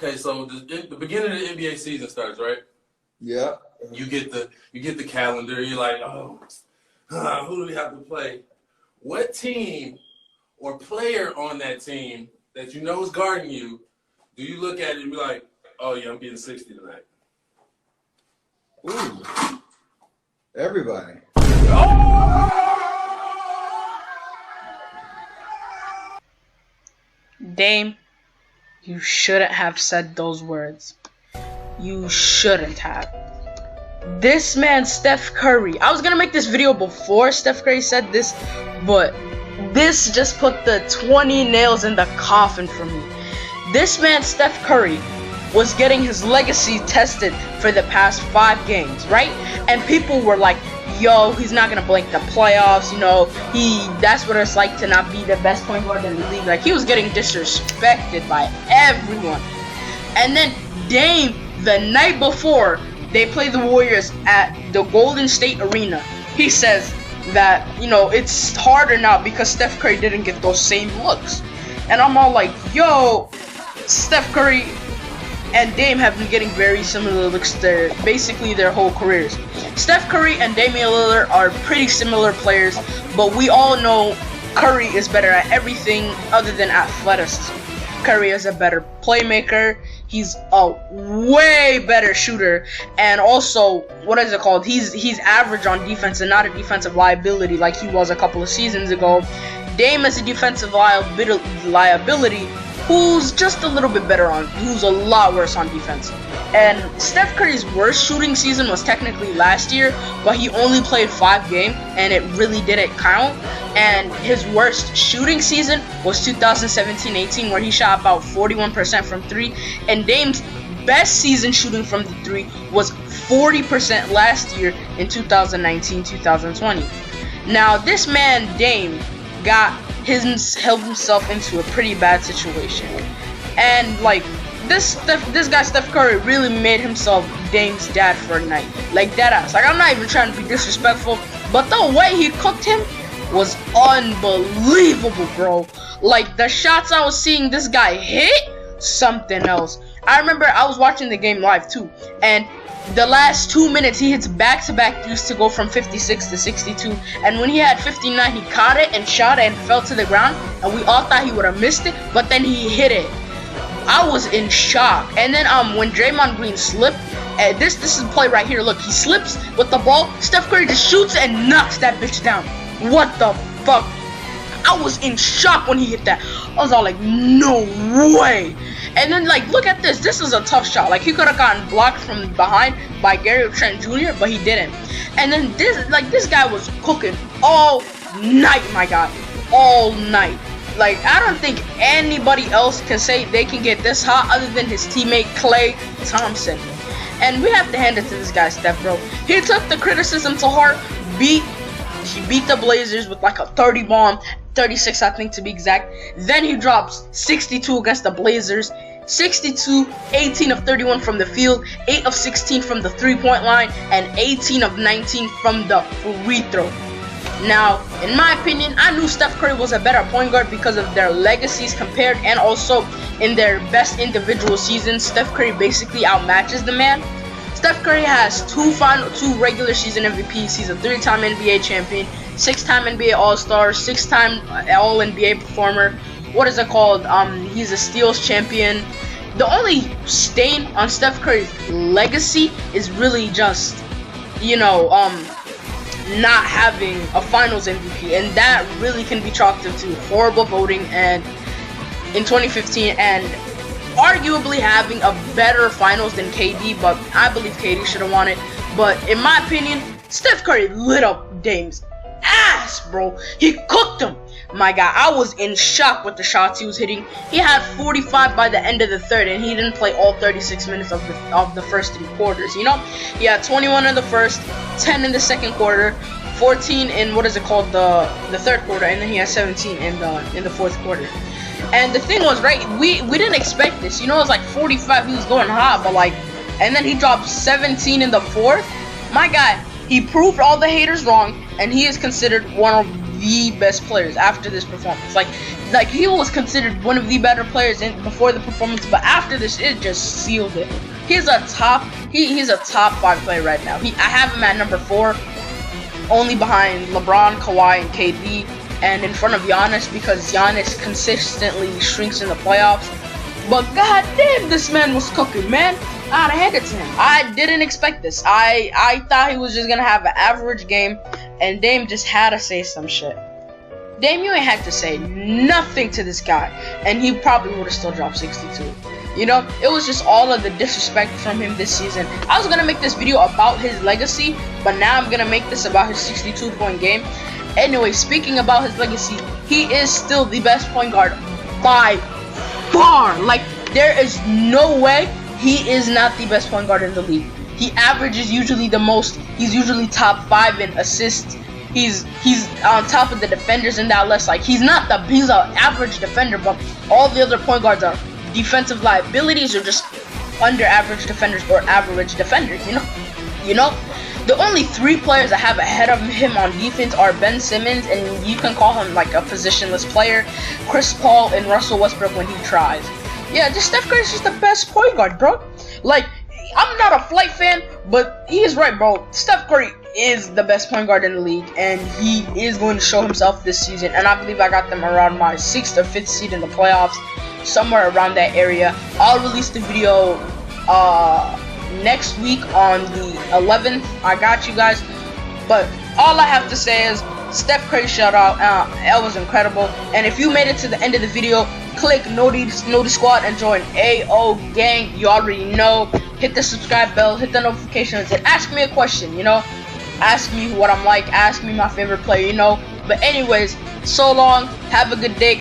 Okay, so the beginning of the NBA season starts, right? Yeah. You get the calendar. You're like, oh, who do we have to play? What team or player on that team that you know is guarding you, do you look at it and be like, oh yeah, I'm getting 60 tonight? Ooh. Everybody. Dame, you shouldn't have said those words. You shouldn't have. This man, Steph Curry. I was gonna make this video before Steph Curry said this, but this just put the 20 nails in the coffin for me. This man, Steph Curry, was getting his legacy tested for the past 5 games, right? And people were like, yo, he's not gonna blink the playoffs, you know, that's what it's like to not be the best point guard in the league. Like, he was getting disrespected by everyone. And then Dame, the night before they played the Warriors at the Golden State Arena, he says that, you know, it's harder now because Steph Curry didn't get those same looks. And I'm all like, yo, Steph Curry and Dame have been getting very similar looks basically their whole careers. Steph Curry and Damian Lillard are pretty similar players, but we all know Curry is better at everything other than athleticism. Curry is a better playmaker. He's a way better shooter, and also, what is it called? He's average on defense and not a defensive liability like he was a couple of seasons ago. Dame is a defensive liability who's just a little bit better who's a lot worse on defense. And Steph Curry's worst shooting season was technically last year, but he only played 5 games, and it really didn't count. And his worst shooting season was 2017-18, where he shot about 41% from 3. And Dame's best season shooting from the 3 was 40% last year in 2019-2020. Now, this man, Dame, held himself into a pretty bad situation. And, like, this guy Steph Curry really made himself Dame's dad for a night. Like, deadass. Like, I'm not even trying to be disrespectful, but the way he cooked him was unbelievable, bro. Like, the shots I was seeing this guy hit, something else. I remember I was watching the game live too, and the last 2 minutes he hits back-to-back threes to go from 56 to 62, and when he had 59 he caught it and shot it and fell to the ground, and we all thought he would have missed it, but then he hit it. I was in shock. And then when Draymond Green slipped, this is the play right here, look, he slips with the ball, Steph Curry just shoots and knocks that bitch down. What the fuck? I was in shock when he hit that. I was all like, no way. And then, like, look at this. This is a tough shot. Like, he could have gotten blocked from behind by Gary Trent Jr., but he didn't. And then this guy was cooking all night, my God. All night. Like, I don't think anybody else can say they can get this hot other than his teammate Klay Thompson. And we have to hand it to this guy, Steph, bro. He took the criticism to heart. He beat the Blazers with like a 30 bomb, 36 I think to be exact. Then he drops 62 against the Blazers. 62, 18 of 31 from the field, 8 of 16 from the 3-point line, and 18 of 19 from the free throw. Now, in my opinion, I knew Steph Curry was a better point guard because of their legacies compared, and also in their best individual seasons, Steph Curry basically outmatches the man. Steph Curry has 2 regular season MVPs. He's a 3-time NBA champion, 6-time NBA All-Star, 6-time All-NBA performer. What is it called? He's a steals champion. The only stain on Steph Curry's legacy is really just, you know, not having a finals MVP, and that really can be chalked up to horrible voting and in 2015, and arguably having a better finals than KD, but I believe KD should have won it. But in my opinion, Steph Curry lit up Dame's ass, bro. He cooked him. My God, I was in shock with the shots he was hitting. He had 45 by the end of the third, and he didn't play all 36 minutes of the first 3 quarters, you know? He had 21 in the first, 10 in the second quarter, 14 in the third quarter, and then he had 17 in the fourth quarter. And the thing was, right, we didn't expect this. You know, it was like 45, he was going hot, but like, and then he dropped 17 in the fourth. My God, he proved all the haters wrong, and he is considered one of the best players after this performance. Like he was considered one of the better players before the performance, but after this, it just sealed it. He's a top 5 player right now. I have him at number 4, only behind LeBron, Kawhi, and KD, and in front of Giannis because Giannis consistently shrinks in the playoffs. But goddamn, this man was cooking, man. I'd hand it to him. I didn't expect this. I thought he was just gonna have an average game, and Dame just had to say some shit. Dame, you ain't had to say nothing to this guy, and he probably would have still dropped 62. You know, it was just all of the disrespect from him this season. I was gonna make this video about his legacy, but now I'm gonna make this about his 62-point game. Anyway, speaking about his legacy, he is still the best point guard by far. Like, there is no way he is not the best point guard in the league. He averages usually the most. He's usually top 5 in assists. He's on top of the defenders in that list. Like, he's an average defender, but all the other point guards are defensive liabilities or just under average defenders or average defenders. You know. The only 3 players I have ahead of him on defense are Ben Simmons, and you can call him like a positionless player, Chris Paul, and Russell Westbrook when he tries. Yeah, just Steph Curry's just the best point guard, bro. Like, I'm not a Flight fan, but he is right, bro. Steph Curry is the best point guard in the league, and he is going to show himself this season. And I believe I got them around my 6th or 5th seed in the playoffs, somewhere around that area. I'll release the video next week on the 11th. I got you guys. But all I have to say is Steph Curry shout out. That was incredible. And if you made it to the end of the video, click Noti Squad and join AO Gang. You already know. Hit the subscribe bell, hit the notifications, and ask me a question, you know. Ask me what I'm like, ask me my favorite player, you know. But anyways, so long. Have a good day.